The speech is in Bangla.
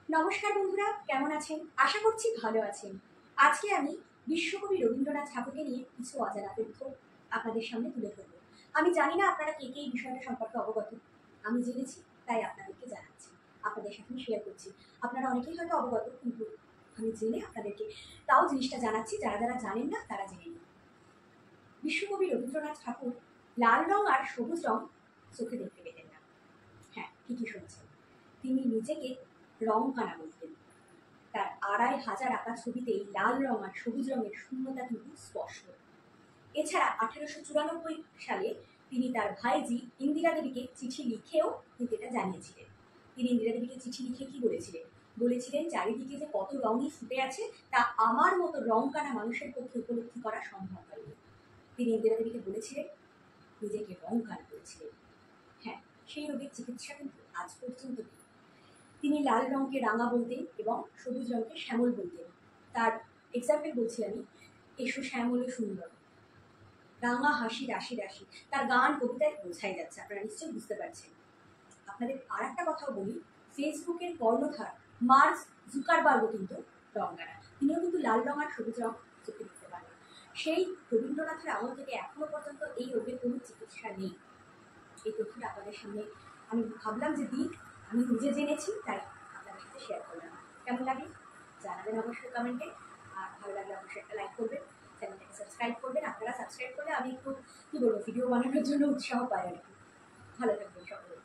নমস্কার বন্ধুরা, কেমন আছেন? আশা করছি ভালো আছেন। আজকে আমি বিশ্বকবি রবীন্দ্রনাথ ঠাকুরকে নিয়ে কিছু অজানা তথ্য আপনাদের সামনে তুলে ধরব। আমি জানি না আপনারা কে কে এই বিষয়টা সম্পর্কে অবগত। আমি জেনেছি, তাই আপনাদেরকে জানাচ্ছি, আপনাদের সাথে শেয়ার করছি। আপনারা অনেকেই হয়তো অবগত, কিন্তু আমি জেনে আপনাদেরকে তাও জিনিসটা জানাচ্ছি। যারা যারা জানেন না তারা জেনে নিন। বিশ্বকবি রবীন্দ্রনাথ ঠাকুর লাল রং আর সবুজ রং চোখে দেখতে পেতেন না। হ্যাঁ, ঠিকই শুনছেন। তিনি নিজেকে রং কানা বলতেন। তার ২,৫০০ আঁকা ছবিতেই লাল রং আর সবুজ রঙের শূন্যতা কিন্তু স্পষ্ট। এছাড়া ১৮৯৪ সালে তিনি তার ভাইজি ইন্দিরা দেবীকে চিঠি লিখেও কিন্তু এটা জানিয়েছিলেন। তিনি ইন্দিরা দেবীকে চিঠি লিখে কি বলেছিলেন চারিদিকে যে কত রঙই ফুটে আছে তা আমার মতো রং কানা মানুষের পক্ষে উপলব্ধি করা সম্ভব হয়নি। তিনি ইন্দিরা দেবীকে বলেছিলেন, নিজেকে রং কানা করেছিলেন। হ্যাঁ, সেই রোগের চিকিৎসা কিন্তু আজ পর্যন্ত নেই। তিনি লাল রঙকে রাঙা বলতেন এবং সবুজ রঙকে শ্যামল বলতেন। তার এক্সাম্পল বলছি আমি, এসো শ্যামল সুন্দর, রাঙা হাসি রাশি রাশি। তার গান কবিতায় বোঝাই যাচ্ছে, আপনারা নিশ্চয়ই বুঝতে পারছেন। আপনাদের আর একটা কথাও বলি, ফেসবুকের কর্ণধার মার্ক জুকারবার্গও কিন্তু রঙানা। তিনিও কিন্তু লাল রং আর সবুজ রং চোখে দেখতে পারেন। সেই রবীন্দ্রনাথের আমল থেকে এখনো পর্যন্ত এই রোগের কোনো চিকিৎসা নেই। এই তথ্যটা আপনাদের সামনে আমি ভাবলাম যে দিক, আমি নিজে জেনেছি তাই আপনাদের সাথে শেয়ার করলাম। কেমন লাগে জানাবেন অবশ্যই কমেন্টে। আর ভালো লাগলে অবশ্যই একটা লাইক করবেন, চ্যানেলটাকে সাবস্ক্রাইব করবেন। আপনারা সাবস্ক্রাইব করলে আমি একটু ভিডিও বানানোর জন্য উৎসাহ পাই আর কি। ভালো থাকবেন সকলে।